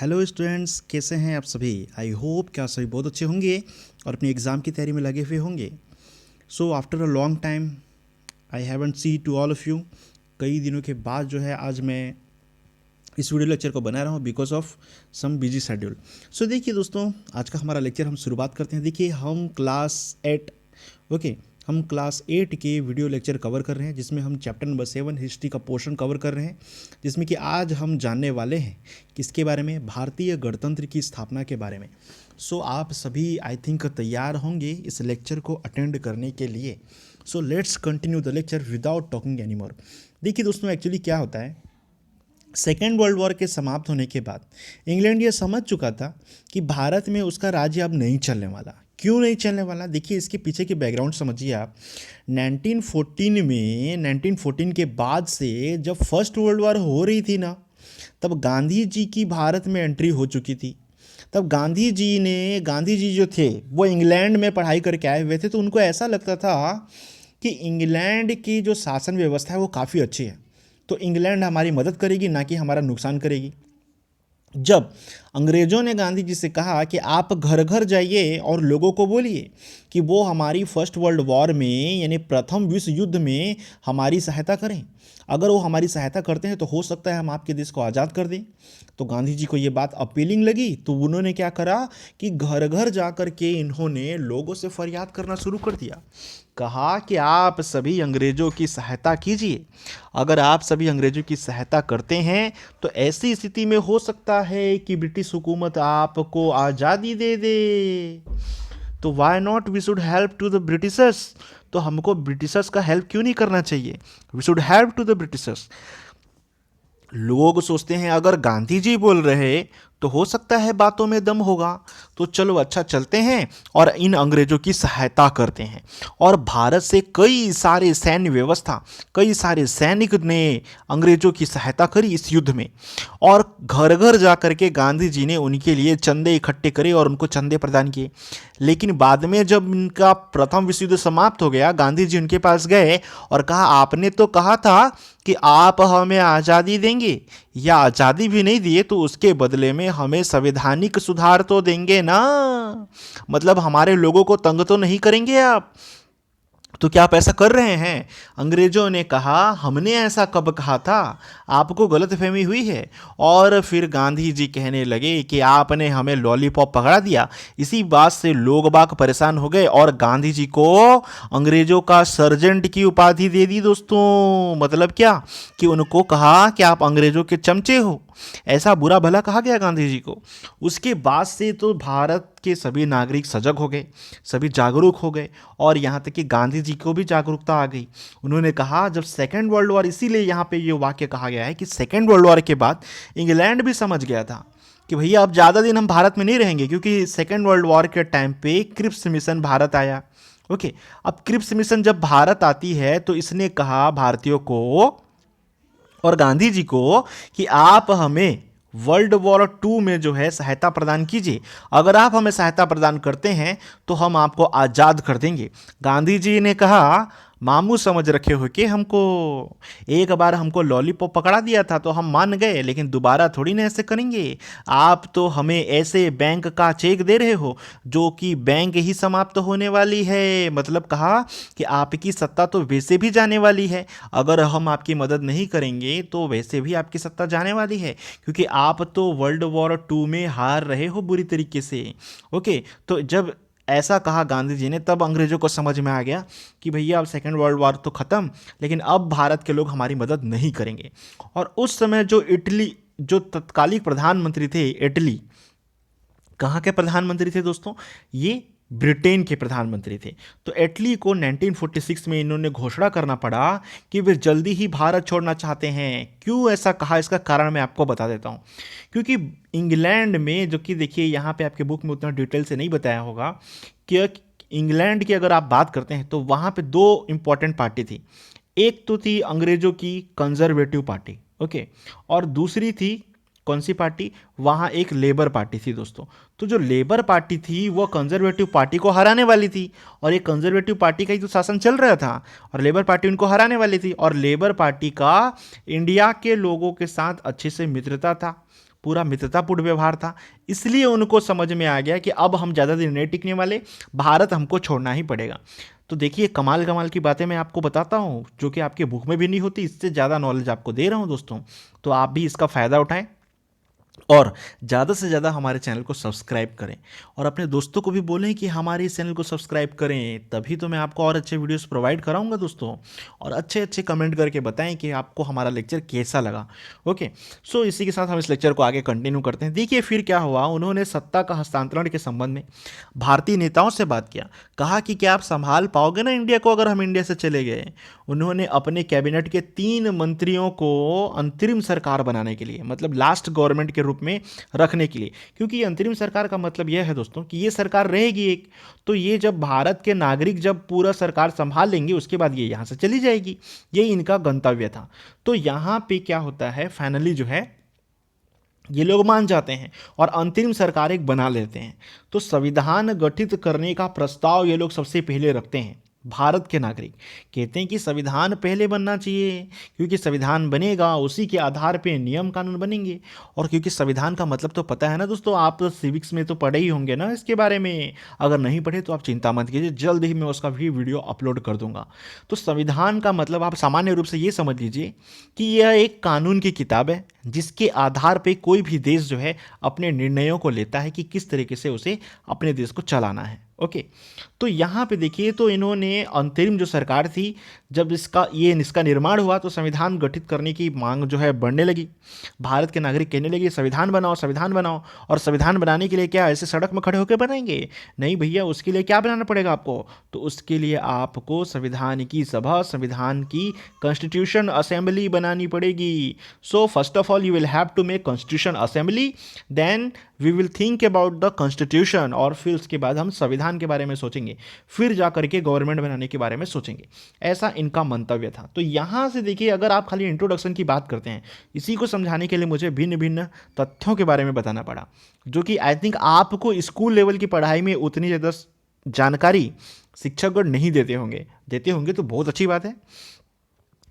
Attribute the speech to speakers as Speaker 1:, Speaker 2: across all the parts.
Speaker 1: Hello students, कैसे हैं आप सभी। आई होप कि आप सभी बहुत अच्छे होंगे और अपनी एग्ज़ाम की तैयारी में लगे हुए होंगे। So after a long time I haven't see to all of you. कई दिनों के बाद जो है आज मैं इस वीडियो लेक्चर को बना रहा हूँ because of some busy schedule. So देखिए दोस्तों, आज का हमारा लेक्चर हम शुरुआत करते हैं। देखिए हम क्लास 8 के वीडियो लेक्चर कवर कर रहे हैं, जिसमें हम चैप्टर नंबर 7 हिस्ट्री का पोर्शन कवर कर रहे हैं, जिसमें कि आज हम जानने वाले हैं किसके बारे में, भारतीय गणतंत्र की स्थापना के बारे में। सो आप सभी आई थिंक तैयार होंगे इस लेक्चर को अटेंड करने के लिए। So let's continue the lecture without talking any more. देखिए दोस्तों, एक्चुअली क्या होता है, सेकेंड वर्ल्ड वॉर के समाप्त होने के बाद इंग्लैंड ये समझ चुका था कि भारत में उसका राज्य अब नहीं चलने वाला। क्यों नहीं चलने वाला, देखिए इसके पीछे की बैकग्राउंड समझिए आप। 1914 के बाद से जब फर्स्ट वर्ल्ड वॉर हो रही थी ना, तब गांधी जी की भारत में एंट्री हो चुकी थी। तब गांधी जी जो थे वो इंग्लैंड में पढ़ाई करके आए हुए थे, तो उनको ऐसा लगता था कि इंग्लैंड की जो शासन व्यवस्था है वो काफ़ी अच्छी है, तो इंग्लैंड हमारी मदद करेगी, ना कि हमारा नुकसान करेगी। जब अंग्रेज़ों ने गांधी जी से कहा कि आप घर घर जाइए और लोगों को बोलिए कि वो हमारी फर्स्ट वर्ल्ड वॉर में यानी प्रथम विश्व युद्ध में हमारी सहायता करें, अगर वो हमारी सहायता करते हैं तो हो सकता है हम आपके देश को आज़ाद कर दें। तो गांधी जी को ये बात अपीलिंग लगी, तो उन्होंने क्या करा कि घर घर जा कर के इन्होंने लोगों से फरियाद करना शुरू कर दिया। कहा कि आप सभी अंग्रेज़ों की सहायता कीजिए, अगर आप सभी अंग्रेज़ों की सहायता करते हैं तो ऐसी स्थिति में हो सकता है कि ब्रिटिश हुकूमत आपको आज़ादी दे दे। तो why not we should help to the britishers, तो हमको ब्रिटिशर्स का हेल्प क्यों नहीं करना चाहिए, we should help to the britishers. लोग सोचते हैं अगर गांधी जी बोल रहे तो हो सकता है बातों में दम होगा, तो चलो अच्छा चलते हैं और इन अंग्रेजों की सहायता करते हैं। और भारत से कई सारे सैन्य व्यवस्था, कई सारे सैनिक ने अंग्रेजों की सहायता करी इस युद्ध में, और घर घर जा कर के गांधी जी ने उनके लिए चंदे इकट्ठे करे और उनको चंदे प्रदान किए। लेकिन बाद में जब इनका प्रथम विश्व युद्ध समाप्त हो गया, गांधी जी उनके पास गए और कहा आपने तो कहा था कि आप हमें आज़ादी देंगे, या आज़ादी भी नहीं दिए तो उसके बदले में हमें संवैधानिक सुधार तो देंगे ना, मतलब हमारे लोगों को तंग तो नहीं करेंगे आप, तो क्या आप ऐसा कर रहे हैं। अंग्रेजों ने कहा हमने ऐसा कब कहा था, आपको गलतफहमी हुई है। और फिर गांधी जी कहने लगे कि आपने हमें लॉलीपॉप पकड़ा दिया। इसी बात से लोग बाग परेशान हो गए और गांधी जी को अंग्रेजों का सर्जेंट की उपाधि दे दी दोस्तों। मतलब क्या कि उनको कहा कि आप अंग्रेजों के चमचे हो, ऐसा बुरा भला कहा गया गांधी जी को। उसके बाद से तो भारत के सभी नागरिक सजग हो गए, सभी जागरूक हो गए, और यहाँ तक कि गांधी जी को भी जागरूकता आ गई। उन्होंने कहा जब सेकेंड वर्ल्ड वॉर, इसीलिए यहाँ पे ये वाक्य कहा गया है कि सेकेंड वर्ल्ड वॉर के बाद इंग्लैंड भी समझ गया था कि भैया अब ज़्यादा दिन हम भारत में नहीं रहेंगे, क्योंकि सेकेंड वर्ल्ड वॉर के टाइम पे क्रिप्स मिशन भारत आया। ओके, अब क्रिप्स मिशन जब भारत आती है तो इसने कहा भारतीयों को और गांधी जी को कि आप हमें वर्ल्ड वॉर 2 में जो है सहायता प्रदान कीजिए, अगर आप हमें सहायता प्रदान करते हैं तो हम आपको आज़ाद कर देंगे। गांधी जी ने कहा मामू समझ रखे हो कि हमको, एक बार हमको लॉलीपॉप पकड़ा दिया था तो हम मान गए, लेकिन दोबारा थोड़ी ना ऐसे करेंगे। आप तो हमें ऐसे बैंक का चेक दे रहे हो जो कि बैंक ही समाप्त होने वाली है, मतलब कहा कि आपकी सत्ता तो वैसे भी जाने वाली है, अगर हम आपकी मदद नहीं करेंगे तो वैसे भी आपकी सत्ता जाने वाली है, क्योंकि आप तो वर्ल्ड वॉर 2 में हार रहे हो बुरी तरीके से। ओके, तो जब ऐसा कहा गांधी जी ने, तब अंग्रेजों को समझ में आ गया कि भैया अब सेकेंड वर्ल्ड वॉर तो ख़त्म, लेकिन अब भारत के लोग हमारी मदद नहीं करेंगे। और उस समय जो तत्कालिक प्रधानमंत्री थे इटली, कहाँ के प्रधानमंत्री थे दोस्तों, ये ब्रिटेन के प्रधानमंत्री थे। तो इटली को 1946 में इन्होंने घोषणा करना पड़ा कि वे जल्दी ही भारत छोड़ना चाहते हैं। क्यों ऐसा कहा, इसका कारण मैं आपको बता देता हूँ। क्योंकि इंग्लैंड में, जो कि देखिए यहाँ पे आपके बुक में उतना डिटेल से नहीं बताया होगा, कि इंग्लैंड की अगर आप बात करते हैं तो वहाँ पे 2 इंपॉर्टेंट पार्टी थी। एक तो थी अंग्रेजों की कंजर्वेटिव पार्टी, ओके, और दूसरी थी कौन सी पार्टी, वहाँ एक लेबर पार्टी थी दोस्तों। तो जो लेबर पार्टी थी वो कंजर्वेटिव पार्टी को हराने वाली थी, और ये कंजर्वेटिव पार्टी का ही तो शासन चल रहा था, और लेबर पार्टी उनको हराने वाली थी। और लेबर पार्टी का इंडिया के लोगों के साथ अच्छे से मित्रता था, पूरा मित्रतापूर्ण व्यवहार था, इसलिए उनको समझ में आ गया कि अब हम ज़्यादा दिन नहीं टिकने वाले, भारत हमको छोड़ना ही पड़ेगा। तो देखिए कमाल कमाल की बातें मैं आपको बताता हूँ जो कि आपके बुक में भी नहीं होती, इससे ज़्यादा नॉलेज आपको दे रहा हूँ दोस्तों। तो आप भी इसका फ़ायदा उठाएं और ज़्यादा से ज़्यादा हमारे चैनल को सब्सक्राइब करें और अपने दोस्तों को भी बोलें कि हमारे इस चैनल को सब्सक्राइब करें, तभी तो मैं आपको और अच्छे वीडियोस प्रोवाइड कराऊंगा दोस्तों। और अच्छे अच्छे कमेंट करके बताएं कि आपको हमारा लेक्चर कैसा लगा। ओके, सो इसी के साथ हम इस लेक्चर को आगे कंटिन्यू करते हैं। देखिए फिर क्या हुआ, उन्होंने सत्ता का हस्तांतरण के संबंध में भारतीय नेताओं से बात किया, कहा कि क्या आप संभाल पाओगे ना इंडिया को अगर हम इंडिया से चले गए। उन्होंने अपने कैबिनेट के 3 मंत्रियों को अंतरिम सरकार बनाने के लिए, मतलब लास्ट गवर्नमेंट के रूप में रखने के लिए, क्योंकि ये अंतरिम सरकार का मतलब यह है दोस्तों कि ये सरकार रहेगी एक, तो ये जब भारत के नागरिक जब पूरा सरकार संभाल लेंगे उसके बाद ये यहाँ से चली जाएगी, ये इनका गंतव्य था। तो यहाँ पे क्या होता है, फाइनली जो है ये लोग मान जाते हैं और अंतरिम सरकार एक बना लेते हैं। तो संविधान गठित करने का प्रस्ताव ये लोग सबसे पहले रखते हैं। भारत के नागरिक कहते हैं कि संविधान पहले बनना चाहिए, क्योंकि संविधान बनेगा उसी के आधार पे नियम कानून बनेंगे। और क्योंकि संविधान का मतलब तो पता है ना दोस्तों, आप तो सिविक्स में तो पढ़े ही होंगे ना इसके बारे में, अगर नहीं पढ़े तो आप चिंता मत कीजिए, जल्द ही मैं उसका भी वीडियो अपलोड कर दूंगा। तो संविधान का मतलब आप सामान्य रूप से ये समझ लीजिए कि यह एक कानून की किताब है जिसके आधार पे कोई भी देश जो है अपने निर्णयों को लेता है कि किस तरीके से उसे अपने देश को चलाना है। ओके, तो यहाँ पे देखिए, तो इन्होंने अंतरिम जो सरकार थी, जब इसका निर्माण हुआ तो संविधान गठित करने की मांग जो है बढ़ने लगी। भारत के नागरिक कहने लगे संविधान बनाओ संविधान बनाओ। और संविधान बनाने के लिए क्या ऐसे सड़क में खड़े होकर बनाएंगे? नहीं भैया, उसके लिए क्या बनाना पड़ेगा आपको? तो उसके लिए आपको संविधान की सभा, संविधान की कॉन्स्टिट्यूशन असेंबली बनानी पड़ेगी। So first of all you will have to make constitution assembly, then we will think about the constitution, और फिर उसके बाद हम संविधान के बारे में सोचेंगे, फिर जा करके गवर्नमेंट बनाने के बारे में सोचेंगे। ऐसा इनका मंतव्य था। तो यहाँ से देखिए, अगर आप खाली इंट्रोडक्शन की बात करते हैं, इसी को समझाने के लिए मुझे भिन्न भिन्न तथ्यों के बारे में बताना पड़ा, जो कि आई थिंक आपको स्कूल लेवल की पढ़ाई में उतनी ज़्यादा जानकारी शिक्षकगण नहीं देते होंगे। देते होंगे तो बहुत अच्छी बात है,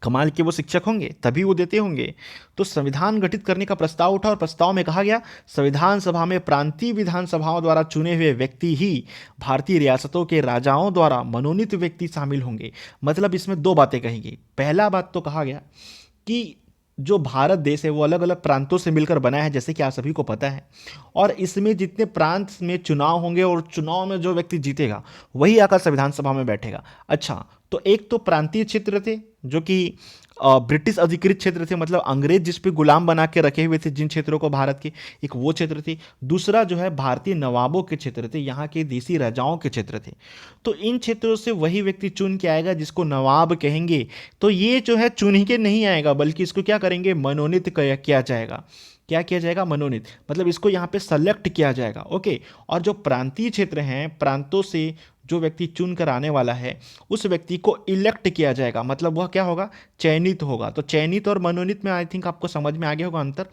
Speaker 1: कमाल के वो शिक्षक होंगे तभी वो देते होंगे। तो संविधान गठित करने का प्रस्ताव उठा और प्रस्ताव में कहा गया संविधान सभा में प्रांतीय विधानसभाओं द्वारा चुने हुए व्यक्ति ही भारतीय रियासतों के राजाओं द्वारा मनोनीत व्यक्ति शामिल होंगे। मतलब इसमें 2 बातें कही गई। पहला बात तो कहा गया कि जो भारत देश है वो अलग अलग प्रांतों से मिलकर बना है, जैसे कि आप सभी को पता है, और इसमें जितने प्रांत में चुनाव होंगे और चुनाव में जो व्यक्ति जीतेगा वही आकर संविधान सभा में बैठेगा। अच्छा, तो एक तो प्रांतीय क्षेत्र थे जो कि ब्रिटिश अधिकृत क्षेत्र थे, मतलब अंग्रेज जिस पे गुलाम बना के रखे हुए थे जिन क्षेत्रों को भारत के, एक वो क्षेत्र थे। दूसरा जो है भारतीय नवाबों के क्षेत्र थे, यहाँ के देसी राजाओं के क्षेत्र थे। तो इन क्षेत्रों से वही व्यक्ति चुन के आएगा जिसको नवाब कहेंगे। तो ये जो है चुन ही के नहीं आएगा, बल्कि इसको क्या करेंगे, मनोनीत किया जाएगा। क्या किया जाएगा? मनोनीत, मतलब इसको यहाँ पे सेलेक्ट किया जाएगा। ओके, और जो प्रांतीय क्षेत्र हैं, प्रांतों से जो व्यक्ति चुन कर आने वाला है उस व्यक्ति को इलेक्ट किया जाएगा, मतलब वह क्या होगा, चयनित होगा। तो चयनित और मनोनीत में आई थिंक आपको समझ में आ गया होगा अंतर।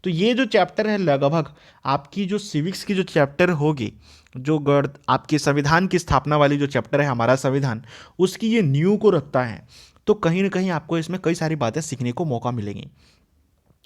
Speaker 1: तो ये जो चैप्टर है लगभग आपकी जो सिविक्स की जो चैप्टर होगी, जो गढ़ आपके संविधान की स्थापना वाली जो चैप्टर है हमारा संविधान, उसकी ये नींव को रखता है। तो कहीं ना कहीं आपको इसमें कई सारी बातें सीखने को मौका मिलेंगी।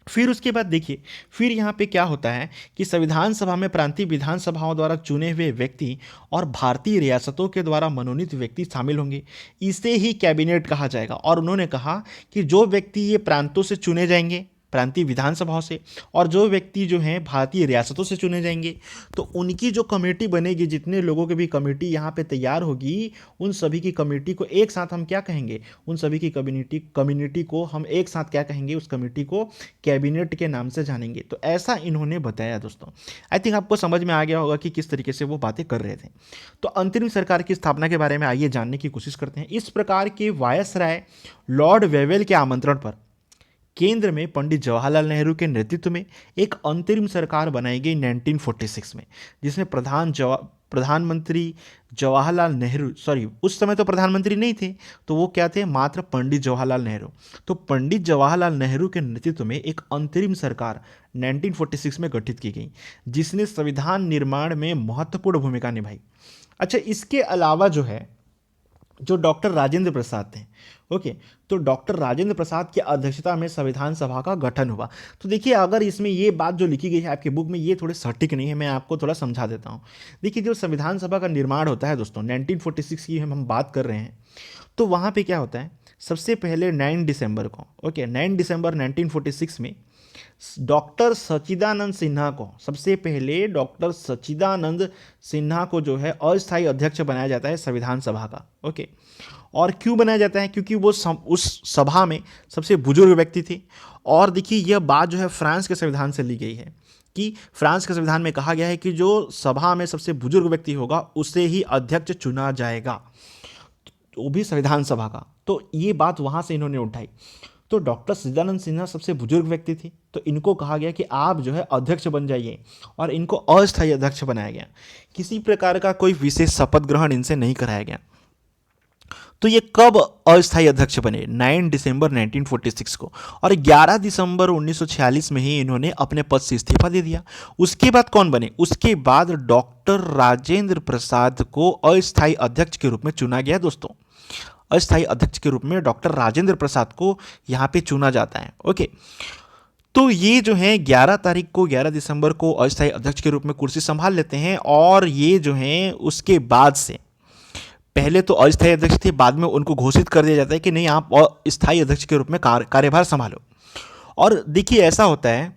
Speaker 1: फिर उसके बाद देखिए, फिर यहाँ पे क्या होता है कि संविधान सभा में प्रांतीय विधानसभाओं द्वारा चुने हुए व्यक्ति और भारतीय रियासतों के द्वारा मनोनीत व्यक्ति शामिल होंगे, इसे ही कैबिनेट कहा जाएगा। और उन्होंने कहा कि जो व्यक्ति ये प्रांतों से चुने जाएंगे, प्रांतीय विधानसभाओं से, और जो व्यक्ति जो हैं भारतीय रियासतों से चुने जाएंगे, तो उनकी जो कमेटी बनेगी, जितने लोगों की भी कमेटी यहाँ पे तैयार होगी, उन सभी की कमेटी को एक साथ हम क्या कहेंगे, उन सभी की कम्युनिटी को हम एक साथ क्या कहेंगे, उस कमेटी को कैबिनेट के नाम से जानेंगे। तो ऐसा इन्होंने बताया दोस्तों। आई थिंक आपको समझ में आ गया होगा कि किस तरीके से वो बातें कर रहे थे। तो अंतरिम सरकार की स्थापना के बारे में आइए जानने की कोशिश करते हैं। इस प्रकार के वायसराय लॉर्ड वेवेल के आमंत्रण पर केंद्र में पंडित जवाहरलाल नेहरू के नेतृत्व में एक अंतरिम सरकार बनाई गई 1946 में, जिसमें प्रधानमंत्री जवाहरलाल नेहरू, सॉरी उस समय तो प्रधानमंत्री नहीं थे, तो वो क्या थे, मात्र पंडित जवाहरलाल नेहरू। तो पंडित जवाहरलाल नेहरू के नेतृत्व में एक अंतरिम सरकार 1946 में गठित की गई, जिसने संविधान निर्माण में महत्वपूर्ण भूमिका निभाई। अच्छा, इसके अलावा जो है जो डॉक्टर राजेंद्र प्रसाद थे। ओके, तो डॉक्टर राजेंद्र प्रसाद की अध्यक्षता में संविधान सभा का गठन हुआ। तो देखिए, अगर इसमें ये बात जो लिखी गई है आपकी बुक में, ये थोड़े सटीक नहीं है, मैं आपको थोड़ा समझा देता हूँ। देखिए, जो संविधान सभा का निर्माण होता है दोस्तों, 1946 की हम बात कर रहे हैं, तो वहाँ पे क्या होता है, सबसे पहले 9 दिसंबर को, ओके, 9 दिसंबर 1946 में डॉक्टर सच्चिदानंद सिन्हा को, सबसे पहले डॉक्टर सच्चिदानंद सिन्हा को जो है अस्थायी अध्यक्ष बनाया जाता है संविधान सभा का। ओके, और क्यों बनाया जाता है, क्योंकि वो उस सभा में सबसे बुजुर्ग व्यक्ति थे। और देखिए, यह बात जो है फ्रांस के संविधान से ली गई है कि फ्रांस के संविधान में कहा गया है कि जो सभा में सबसे बुजुर्ग व्यक्ति होगा उसे ही अध्यक्ष चुना जाएगा, वो भी संविधान सभा का। तो ये बात वहाँ से इन्होंने उठाई। तो डॉक्टर सच्चिदानंद सिन्हा सबसे बुजुर्ग व्यक्ति थे, तो इनको कहा गया कि आप जो है अध्यक्ष बन जाइए, और इनको अस्थायी अध्यक्ष बनाया गया। किसी प्रकार का कोई विशेष शपथ ग्रहण इनसे नहीं कराया गया। तो ये कब अस्थायी अध्यक्ष बने, 9 दिसंबर 1946 को, और 11 दिसंबर 1946 में ही इन्होंने अपने पद से इस्तीफा दे दिया। उसके बाद कौन बने, उसके बाद डॉक्टर राजेंद्र प्रसाद को अस्थायी अध्यक्ष के रूप में चुना गया दोस्तों। अस्थायी अध्यक्ष के रूप में डॉक्टर राजेंद्र प्रसाद को यहाँ पे चुना जाता है। ओके, तो ये जो है 11 दिसंबर को अस्थायी अध्यक्ष के रूप में कुर्सी संभाल लेते हैं, और ये जो है उसके बाद से, पहले तो अस्थायी अध्यक्ष थे, बाद में उनको घोषित कर दिया जाता है कि नहीं, आप स्थायी अध्यक्ष के रूप में कार्यभार संभालो। और देखिए, ऐसा होता है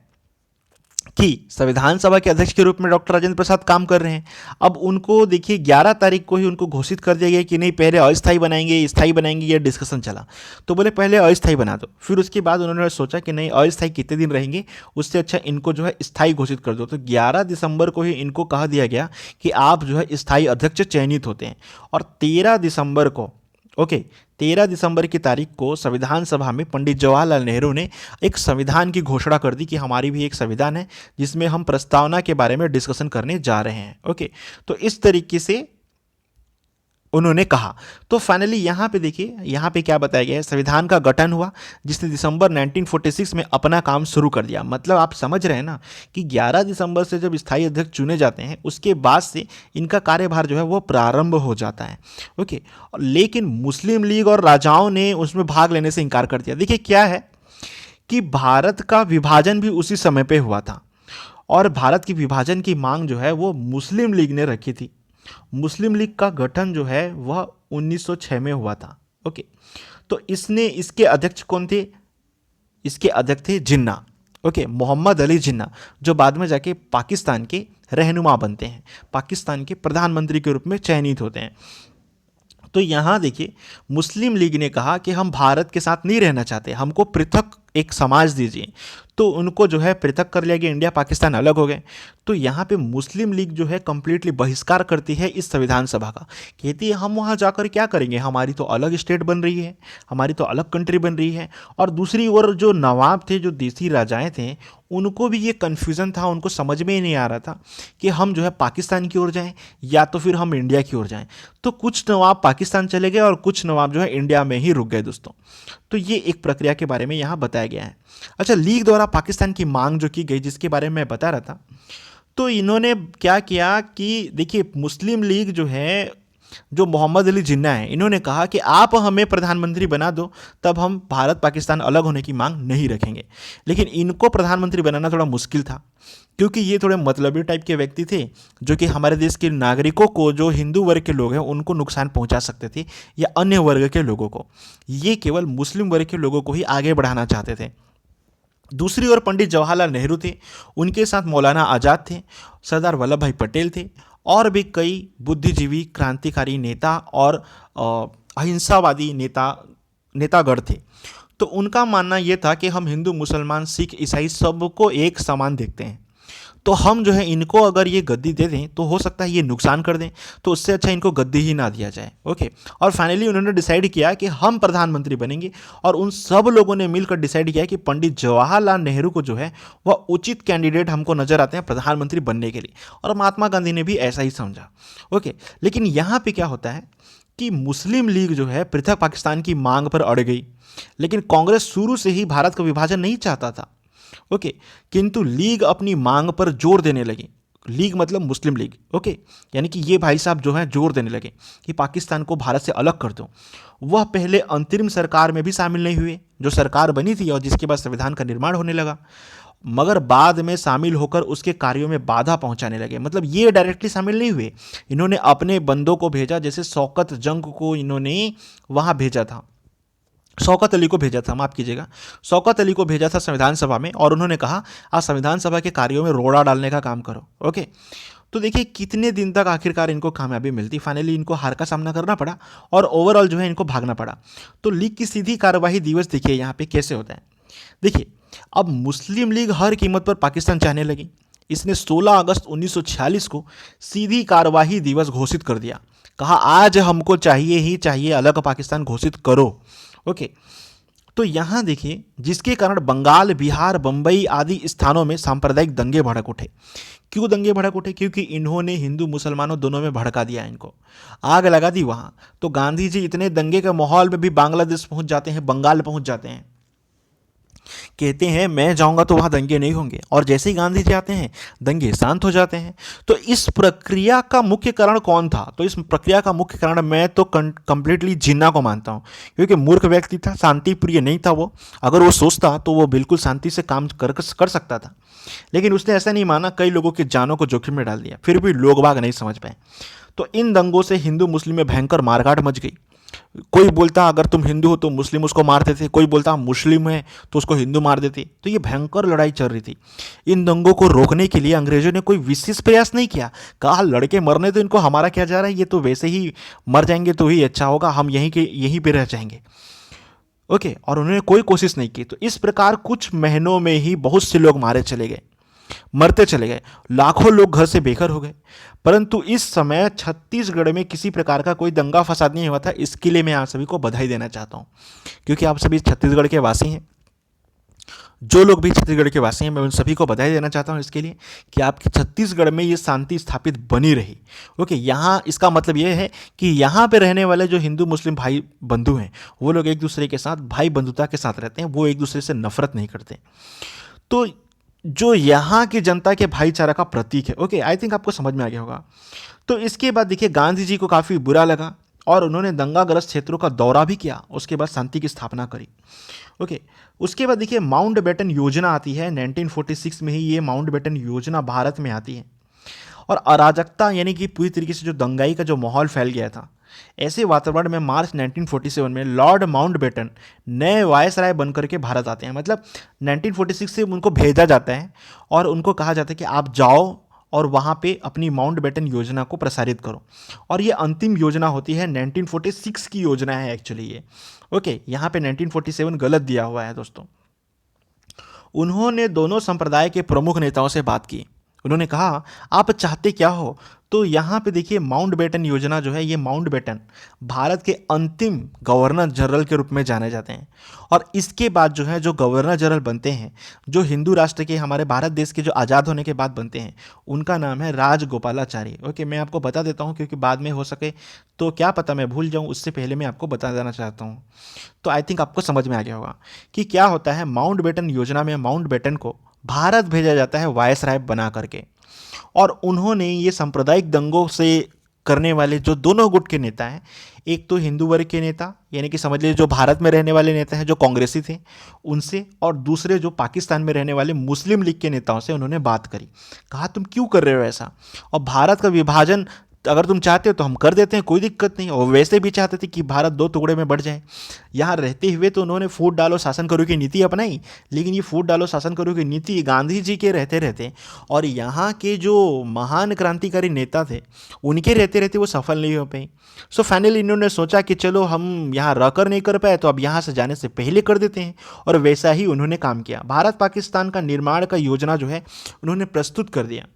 Speaker 1: कि संविधान सभा के अध्यक्ष के रूप में डॉक्टर राजेंद्र प्रसाद काम कर रहे हैं। अब उनको देखिए 11 तारीख को ही उनको घोषित कर दिया गया कि नहीं, पहले अस्थायी बनाएंगे, स्थायी बनाएंगे, ये डिस्कशन चला। तो बोले पहले अस्थायी बना दो। फिर उसके बाद उन्होंने सोचा कि नहीं, अस्थायी कितने दिन रहेंगे, उससे अच्छा इनको जो है स्थायी घोषित कर दो। तो 11 दिसंबर को ही इनको कहा दिया गया कि आप जो है स्थायी अध्यक्ष चयनित होते हैं। और 13 दिसंबर को, ओके, 13 दिसंबर की तारीख को संविधान सभा में पंडित जवाहरलाल नेहरू ने एक संविधान की घोषणा कर दी कि हमारी भी एक संविधान है जिसमें हम प्रस्तावना के बारे में डिस्कशन करने जा रहे हैं। ओके, तो इस तरीके से उन्होंने कहा। तो फाइनली यहाँ पे देखिए, यहाँ पे क्या बताया गया है, संविधान का गठन हुआ जिसने दिसंबर 1946 में अपना काम शुरू कर दिया। मतलब आप समझ रहे हैं ना कि 11 दिसंबर से जब स्थायी अध्यक्ष चुने जाते हैं, उसके बाद से इनका कार्यभार जो है वो प्रारंभ हो जाता है। ओके, लेकिन मुस्लिम लीग और राजाओं ने उसमें भाग लेने से इनकार कर दिया। देखिए, क्या है कि भारत का विभाजन भी उसी समय पे हुआ था, और भारत की विभाजन की मांग जो है वो मुस्लिम लीग ने रखी थी। मुस्लिम लीग का गठन जो है वह 1906 में हुआ था। ओके, तो इसके अध्यक्ष कौन थे, इसके अध्यक्ष थे जिन्ना। ओके, मोहम्मद अली जिन्ना, जो बाद में जाके पाकिस्तान के रहनुमा बनते हैं, पाकिस्तान के प्रधानमंत्री के रूप में चयनित होते हैं। तो यहाँ देखिए, मुस्लिम लीग ने कहा कि हम भारत के साथ नहीं रहना चाहते, हमको पृथक एक समाज दीजिए। तो उनको जो है पृथक कर लिया गया, इंडिया पाकिस्तान अलग हो गए। तो यहाँ पे मुस्लिम लीग जो है कंप्लीटली बहिष्कार करती है इस संविधान सभा का। कहती है हम वहाँ जाकर क्या करेंगे, हमारी तो अलग स्टेट बन रही है, हमारी तो अलग कंट्री बन रही है। और दूसरी ओर जो नवाब थे, जो देसी राजाएं थे, उनको भी ये कन्फ्यूज़न था, उनको समझ में ही नहीं आ रहा था कि हम जो है पाकिस्तान की ओर जाएं या तो फिर हम इंडिया की ओर जाएं। तो कुछ नवाब पाकिस्तान चले गए और कुछ नवाब जो है इंडिया में ही रुक गए दोस्तों। तो ये एक प्रक्रिया के बारे में यहाँ बताया गया है। अच्छा, लीग द्वारा पाकिस्तान की मांग जो की गई, जिसके बारे में मैं बता रहा था, तो इन्होंने क्या किया कि देखिए, मुस्लिम लीग जो है, जो मोहम्मद अली जिन्ना है, इन्होंने कहा कि आप हमें प्रधानमंत्री बना दो, तब हम भारत पाकिस्तान अलग होने की मांग नहीं रखेंगे। लेकिन इनको प्रधानमंत्री बनाना थोड़ा मुश्किल था, क्योंकि ये थोड़े मतलबी टाइप के व्यक्ति थे, जो कि हमारे देश के नागरिकों को, जो हिंदू वर्ग के लोग हैं, उनको नुकसान पहुंचा सकते थे, या अन्य वर्ग के लोगों को। ये केवल मुस्लिम वर्ग के लोगों को ही आगे बढ़ाना चाहते थे। दूसरी ओर पंडित जवाहरलाल नेहरू थे, उनके साथ मौलाना आज़ाद थे, सरदार वल्लभ भाई पटेल थे, और भी कई बुद्धिजीवी, क्रांतिकारी नेता और अहिंसावादी नेतागण थे। तो उनका मानना यह था कि हम हिंदू, मुसलमान, सिख, ईसाई सबको एक समान देखते हैं। तो हम जो है इनको अगर ये गद्दी दे दें तो हो सकता है ये नुकसान कर दें, तो उससे अच्छा इनको गद्दी ही ना दिया जाए। ओके, और फाइनली उन्होंने डिसाइड किया कि हम प्रधानमंत्री बनेंगे, और उन सब लोगों ने मिलकर डिसाइड किया कि पंडित जवाहरलाल नेहरू को जो है वह उचित कैंडिडेट हमको नजर आते हैं प्रधानमंत्री बनने के लिए, और महात्मा गांधी ने भी ऐसा ही समझा। ओके, लेकिन यहाँ पे क्या होता है कि मुस्लिम लीग जो है पृथक पाकिस्तान की मांग पर अड़ गई, लेकिन कांग्रेस शुरू से ही भारत का विभाजन नहीं चाहता था। ओके, किंतु लीग अपनी मांग पर जोर देने लगी। लीग मतलब मुस्लिम लीग, ओके, यानी कि ये भाई साहब जो हैं जोर देने लगे कि पाकिस्तान को भारत से अलग कर दो। वह पहले अंतरिम सरकार में भी शामिल नहीं हुए, जो सरकार बनी थी और जिसके बाद संविधान का निर्माण होने लगा, मगर बाद में शामिल होकर उसके कार्यों में बाधा पहुंचाने लगे। मतलब ये डायरेक्टली शामिल नहीं हुए, इन्होंने अपने बंदों को भेजा, जैसे शौकत जंग को इन्होंने वहां भेजा था, शौकत अली को भेजा था, माफ कीजिएगा, शौकत अली को भेजा था संविधान सभा में, और उन्होंने कहा आप संविधान सभा के कार्यों में रोड़ा डालने का काम करो, ओके। तो देखिए कितने दिन तक आखिरकार इनको कामयाबी मिलती, फाइनली इनको हार का सामना करना पड़ा और ओवरऑल जो है इनको भागना पड़ा। तो लीग की सीधी कार्यवाही दिवस देखिए यहाँ पे कैसे होता है। देखिए अब मुस्लिम लीग हर कीमत पर पाकिस्तान चाहने लगी। इसने 16 अगस्त 1946 को सीधी कार्यवाही दिवस घोषित कर दिया, कहा आज हमको चाहिए ही चाहिए, अलग पाकिस्तान घोषित करो, ओके। तो यहाँ देखिए जिसके कारण बंगाल, बिहार, बंबई आदि स्थानों में सांप्रदायिक दंगे भड़क उठे। क्यों दंगे भड़क उठे? क्योंकि इन्होंने हिंदू मुसलमानों दोनों में भड़का दिया, इनको आग लगा दी वहाँ। तो गांधी जी इतने दंगे के माहौल में भी बांग्लादेश पहुँच जाते हैं, बंगाल पहुँच जाते हैं, कहते हैं मैं जाऊंगा तो वहां दंगे नहीं होंगे, और जैसे ही गांधी जी आते हैं दंगे शांत हो जाते हैं। तो इस प्रक्रिया का मुख्य कारण कौन था? तो इस प्रक्रिया का मुख्य कारण मैं तो कंप्लीटली जिन्ना को मानता हूं, क्योंकि मूर्ख व्यक्ति था, शांति प्रिय नहीं था वो। अगर वो सोचता तो वो बिल्कुल शांति से काम कर सकता था, लेकिन उसने ऐसा नहीं माना, कई लोगों की जानों को जोखिम में डाल दिया, फिर भी लोग बाग नहीं समझ पाए। तो इन दंगों से हिंदू मुस्लिम में भयंकर मारकाट मच गई। कोई बोलता अगर तुम हिंदू हो तो मुस्लिम उसको मार देते, कोई बोलता मुस्लिम है तो उसको हिंदू मार देते। तो ये भयंकर लड़ाई चल रही थी। इन दंगों को रोकने के लिए अंग्रेजों ने कोई विशेष प्रयास नहीं किया, कहा लड़के मरने तो इनको, हमारा क्या जा रहा है, ये तो वैसे ही मर जाएंगे तो ही अच्छा होगा, हम यहीं पे रह जाएंगे, ओके। और उन्होंने कोई कोशिश नहीं की। तो इस प्रकार कुछ महीनों में ही बहुत से लोग मारे चले गए, मरते चले गए, लाखों लोग घर से बेघर हो गए। परंतु इस समय छत्तीसगढ़ में किसी प्रकार का कोई दंगा फसाद नहीं हुआ था। इसके लिए मैं आप सभी को बधाई देना चाहता हूं, क्योंकि आप सभी छत्तीसगढ़ के वासी हैं। जो लोग भी छत्तीसगढ़ के वासी हैं मैं उन सभी को बधाई देना चाहता हूं इसके लिए कि आपकी छत्तीसगढ़ में ये शांति स्थापित बनी रही, ओके। यहाँ इसका मतलब ये है कि यहाँ पे रहने वाले जो हिंदू मुस्लिम भाई बंधु हैं वो लोग एक दूसरे के साथ भाई बंधुता के साथ रहते हैं, वो एक दूसरे से नफरत नहीं करते। तो जो यहाँ की जनता के भाईचारा का प्रतीक है, ओके, आई थिंक आपको समझ में आ गया होगा। तो इसके बाद देखिए गांधी जी को काफ़ी बुरा लगा और उन्होंने दंगाग्रस्त क्षेत्रों का दौरा भी किया, उसके बाद शांति की स्थापना करी, ओके। उसके बाद देखिए माउंटबेटन योजना आती है 1946 में ही, ये माउंटबेटन योजना भारत में आती है। और अराजकता यानी कि पूरी तरीके से जो दंगाई का जो माहौल फैल गया था, ऐसे वातावरण में मार्च 1947 में लॉर्ड माउंटबेटन नए वायसराय बनकर के भारत आते हैं। मतलब 1946 से उनको भेजा जाता है और उनको कहा जाता है कि आप जाओ और वहाँ पे अपनी माउंटबेटन योजना को प्रसारित करो। और ये अंतिम योजना होती है, 1946 की योजना है एक्चुअली ये, ओके। यहाँ पे 1947 गलत दिया हुआ है दोस्तों। उन्होंने दोनों संप्रदाय के प्रमुख नेताओं से बात की, उन्होंने कहा आप चाहते क्या हो? तो यहाँ पे देखिए माउंटबेटन योजना जो है, ये माउंटबेटन भारत के अंतिम गवर्नर जनरल के रूप में जाने जाते हैं। और इसके बाद जो है जो गवर्नर जनरल बनते हैं, जो हिंदू राष्ट्र के हमारे भारत देश के जो आज़ाद होने के बाद बनते हैं, उनका नाम है राजगोपालाचारी, ओके। मैं आपको बता देता हूँ क्योंकि बाद में हो सके तो क्या पता मैं भूल जाऊँ, उससे पहले मैं आपको बता देना चाहता हूँ। तो आई थिंक आपको समझ में आ गया होगा कि क्या होता है। माउंटबेटन योजना में माउंटबेटन को भारत भेजा जाता है वायसराय बना करके, और उन्होंने ये सांप्रदायिक दंगों से करने वाले जो दोनों गुट के नेता हैं, एक तो हिंदू वर्ग के नेता यानी कि समझ लीजिए जो भारत में रहने वाले नेता हैं जो कांग्रेसी थे उनसे, और दूसरे जो पाकिस्तान में रहने वाले मुस्लिम लीग के नेताओं से उन्होंने बात करी। कहा तुम क्यों कर रहे हो ऐसा, और भारत का विभाजन अगर तुम चाहते हो तो हम कर देते हैं, कोई दिक्कत नहीं। और वैसे भी चाहते थे कि भारत दो टुकड़े में बढ़ जाए। यहाँ रहते हुए तो उन्होंने फूट डालो शासन करो की नीति अपनाई, लेकिन ये फूट डालो शासन करो की नीति गांधी जी के रहते रहते और यहाँ के जो महान क्रांतिकारी नेता थे उनके रहते रहते वो सफल नहीं हो पाई। सो फाइनली इन्होंने सोचा कि चलो हम यहाँ रहकर नहीं कर पाए तो अब यहाँ से जाने से पहले कर देते हैं, और वैसा ही उन्होंने काम किया। भारत पाकिस्तान का निर्माण का योजना जो है उन्होंने प्रस्तुत कर दिया।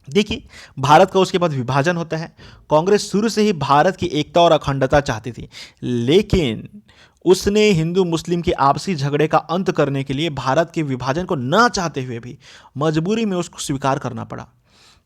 Speaker 1: देखिए भारत का उसके बाद विभाजन होता है। कांग्रेस शुरू से ही भारत की एकता और अखंडता चाहती थी, लेकिन उसने हिंदू मुस्लिम के आपसी झगड़े का अंत करने के लिए भारत के विभाजन को ना चाहते हुए भी मजबूरी में उसको स्वीकार करना पड़ा,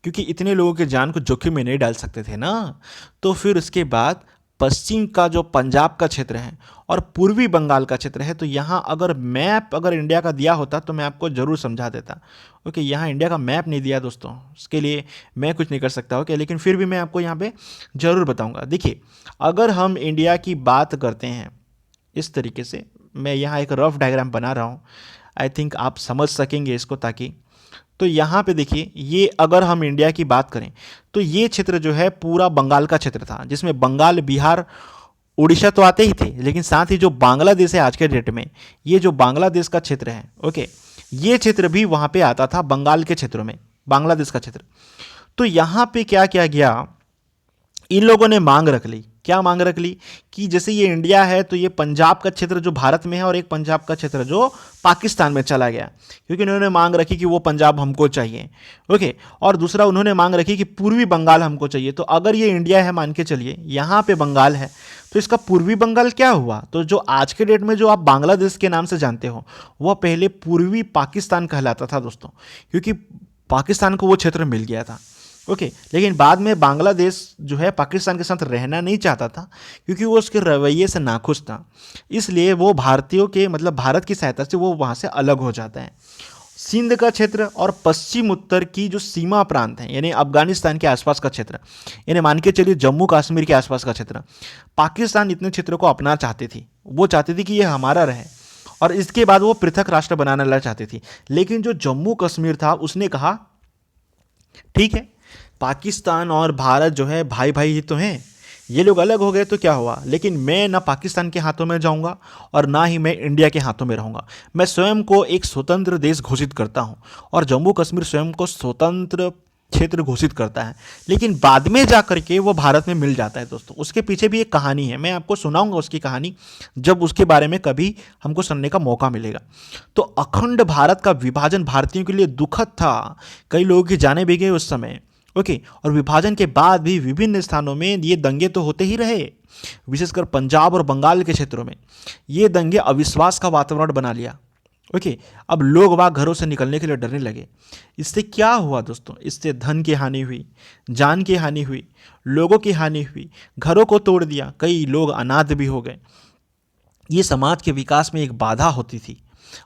Speaker 1: क्योंकि इतने लोगों के जान को जोखिम में नहीं डाल सकते थे ना। तो फिर उसके बाद पश्चिम का जो पंजाब का क्षेत्र है और पूर्वी बंगाल का क्षेत्र है। तो यहाँ अगर मैप अगर इंडिया का दिया होता तो मैं आपको ज़रूर समझा देता। ओके, यहाँ इंडिया का मैप नहीं दिया दोस्तों, उसके लिए मैं कुछ नहीं कर सकता। ओके, लेकिन फिर भी मैं आपको यहाँ पे ज़रूर बताऊँगा। देखिए, अगर हम इंडिया की बात करते हैं इस तरीके से, मैं यहाँ एक रफ डायग्राम बना रहा हूँ, आई थिंक आप समझ सकेंगे इसको। ताकि तो यहाँ पे देखिए, ये अगर हम इंडिया की बात करें तो ये क्षेत्र जो है पूरा बंगाल का क्षेत्र था, जिसमें बंगाल, बिहार, उड़ीसा तो आते ही थे, लेकिन साथ ही जो बांग्लादेश है आज के डेट में, ये जो बांग्लादेश का क्षेत्र है, ओके, ये क्षेत्र भी वहाँ पे आता था, बंगाल के क्षेत्रों में, बांग्लादेश का क्षेत्र। तो यहाँ पे क्या किया गया, इन लोगों ने मांग रख ली। क्या मांग रख ली कि जैसे ये इंडिया है तो ये पंजाब का क्षेत्र जो भारत में है और एक पंजाब का क्षेत्र जो पाकिस्तान में चला गया, क्योंकि उन्होंने मांग रखी कि वो पंजाब हमको चाहिए। ओके, और दूसरा उन्होंने मांग रखी कि पूर्वी बंगाल हमको चाहिए। तो अगर ये इंडिया है, मान के चलिए यहाँ पे बंगाल है, तो इसका पूर्वी बंगाल क्या हुआ? तो जो आज के डेट में जो आप बांग्लादेश के नाम से जानते हो, वह पहले पूर्वी पाकिस्तान कहलाता था दोस्तों, क्योंकि पाकिस्तान को वो क्षेत्र मिल गया था। ओके, लेकिन बाद में बांग्लादेश जो है पाकिस्तान के साथ रहना नहीं चाहता था, क्योंकि वो उसके रवैये से नाखुश था। इसलिए वो भारतीयों के मतलब भारत की सहायता से वो वहाँ से अलग हो जाता है। सिंध का क्षेत्र और पश्चिम उत्तर की जो सीमा प्रांत हैं, यानी अफगानिस्तान के आसपास का क्षेत्र, यानी मान के चलिए जम्मू कश्मीर के आसपास का क्षेत्र, पाकिस्तान इतने क्षेत्रों को अपना चाहती थी। वो चाहती थी कि ये हमारा रहे, और इसके बाद वो पृथक राष्ट्र बनाना चाहती थी। लेकिन जो जम्मू कश्मीर था उसने कहा ठीक है, पाकिस्तान और भारत जो है भाई भाई ही तो हैं, ये लोग अलग हो गए तो क्या हुआ, लेकिन मैं ना पाकिस्तान के हाथों में जाऊंगा और ना ही मैं इंडिया के हाथों में रहूंगा। मैं स्वयं को एक स्वतंत्र देश घोषित करता हूं, और जम्मू कश्मीर स्वयं को स्वतंत्र क्षेत्र घोषित करता है। लेकिन बाद में जा करके वो भारत में मिल जाता है दोस्तों। उसके पीछे भी एक कहानी है, मैं आपको सुनाऊंगा उसकी कहानी जब उसके बारे में कभी हमको सुनने का मौका मिलेगा। तो अखंड भारत का विभाजन भारतीयों के लिए दुखद था, कई लोगों की जानें भी गई उस समय। ओके, और विभाजन के बाद भी विभिन्न स्थानों में ये दंगे तो होते ही रहे, विशेषकर पंजाब और बंगाल के क्षेत्रों में ये दंगे अविश्वास का वातावरण बना लिया। ओके, अब लोग वहाँ घरों से निकलने के लिए डरने लगे। इससे क्या हुआ दोस्तों? इससे धन की हानि हुई, जान की हानि हुई, लोगों की हानि हुई, घरों को तोड़ दिया, कई लोग अनाथ भी हो गए। ये समाज के विकास में एक बाधा होती थी,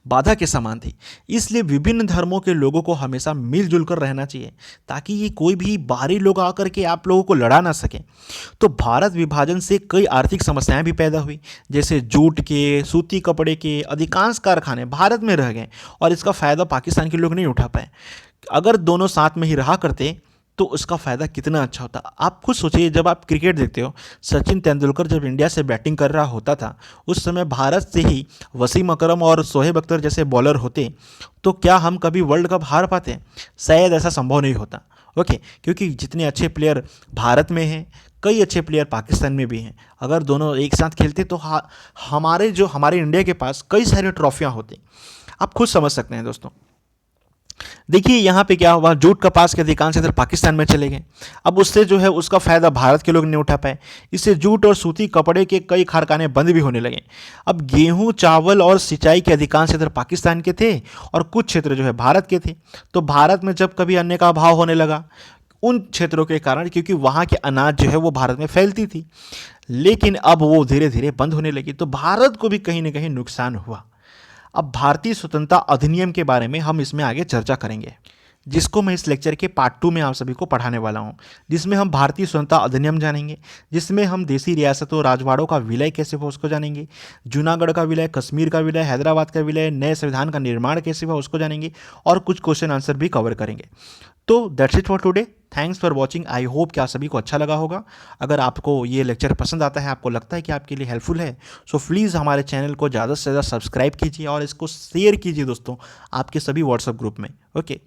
Speaker 1: बाधा के समान थी। इसलिए विभिन्न धर्मों के लोगों को हमेशा मिलजुल कर रहना चाहिए, ताकि ये कोई भी बाहरी लोग आकर के आप लोगों को लड़ा ना सके। तो भारत विभाजन से कई आर्थिक समस्याएं भी पैदा हुई, जैसे जूट के, सूती कपड़े के अधिकांश कारखाने भारत में रह गए, और इसका फ़ायदा पाकिस्तान के लोग नहीं उठा पाए। अगर दोनों साथ में ही रहा करते तो उसका फ़ायदा कितना अच्छा होता। आप खुद सोचिए, जब आप क्रिकेट देखते हो, सचिन तेंदुलकर जब इंडिया से बैटिंग कर रहा होता था, उस समय भारत से ही वसीम अकरम और शोएब अख्तर जैसे बॉलर होते, तो क्या हम कभी वर्ल्ड कप हार पाते? शायद ऐसा संभव नहीं होता। ओके, क्योंकि जितने अच्छे प्लेयर भारत में हैं, कई अच्छे प्लेयर पाकिस्तान में भी हैं। अगर दोनों एक साथ खेलते तो हमारे इंडिया के पास कई सारी ट्रॉफियाँ होती। आप खुद समझ सकते हैं दोस्तों। देखिए यहाँ पे क्या हुआ, जूट कपास के अधिकांश क्षेत्र पाकिस्तान में चले गए। अब उससे जो है उसका फ़ायदा भारत के लोग नहीं उठा पाए। इससे जूट और सूती कपड़े के कई कारखाने बंद भी होने लगे। अब गेहूं, चावल और सिंचाई के अधिकांश क्षेत्र पाकिस्तान के थे और कुछ क्षेत्र जो है भारत के थे। तो भारत में जब कभी अन्न का अभाव होने लगा उन क्षेत्रों के कारण, क्योंकि वहाँ के अनाज जो है वो भारत में फैलती थी, लेकिन अब वो धीरे धीरे बंद होने लगी, तो भारत को भी कहीं ना कहीं नुकसान हुआ। अब भारतीय स्वतंत्रता अधिनियम के बारे में हम इसमें आगे चर्चा करेंगे, जिसको मैं इस लेक्चर के पार्ट 2 में आप सभी को पढ़ाने वाला हूं, जिसमें हम भारतीय स्वतंत्रता अधिनियम जानेंगे, जिसमें हम देसी रियासतों राजवाड़ों का विलय कैसे हुआ उसको जानेंगे, जूनागढ़ का विलय, कश्मीर का विलय, हैदराबाद का विलय, नए संविधान का निर्माण कैसे हुआ उसको जानेंगे, और कुछ क्वेश्चन आंसर भी कवर करेंगे। तो that's it for today. Thanks for watching. I hope कि आप सभी को अच्छा लगा होगा। अगर आपको ये लेक्चर पसंद आता है, आपको लगता है कि आपके लिए हेल्पफुल है, सो प्लीज़ हमारे चैनल को ज़्यादा से ज़्यादा सब्सक्राइब कीजिए और इसको शेयर कीजिए दोस्तों आपके सभी व्हाट्सएप ग्रुप में, ओके,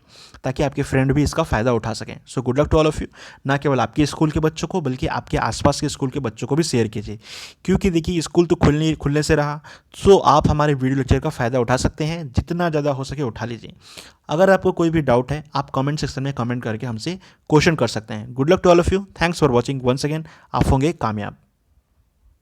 Speaker 1: ताकि आपके फ्रेंड भी इसका फ़ायदा उठा सकें। So good luck to all of you. ना केवल आपके स्कूल के बच्चों को बल्कि आपके आसपास के स्कूल के बच्चों को भी शेयर कीजिए, क्योंकि देखिए स्कूल तो खुलने से रहा, सो आप हमारे वीडियो लेक्चर का फ़ायदा उठा सकते हैं, जितना ज़्यादा हो सके उठा लीजिए। अगर आपको कोई भी डाउट है, आप कमेंट सेक्शन में कमेंट करके हमसे क्वेश्चन कर सकते हैं। Good luck to all of you. Thanks for watching once again. आप होंगे कामयाब।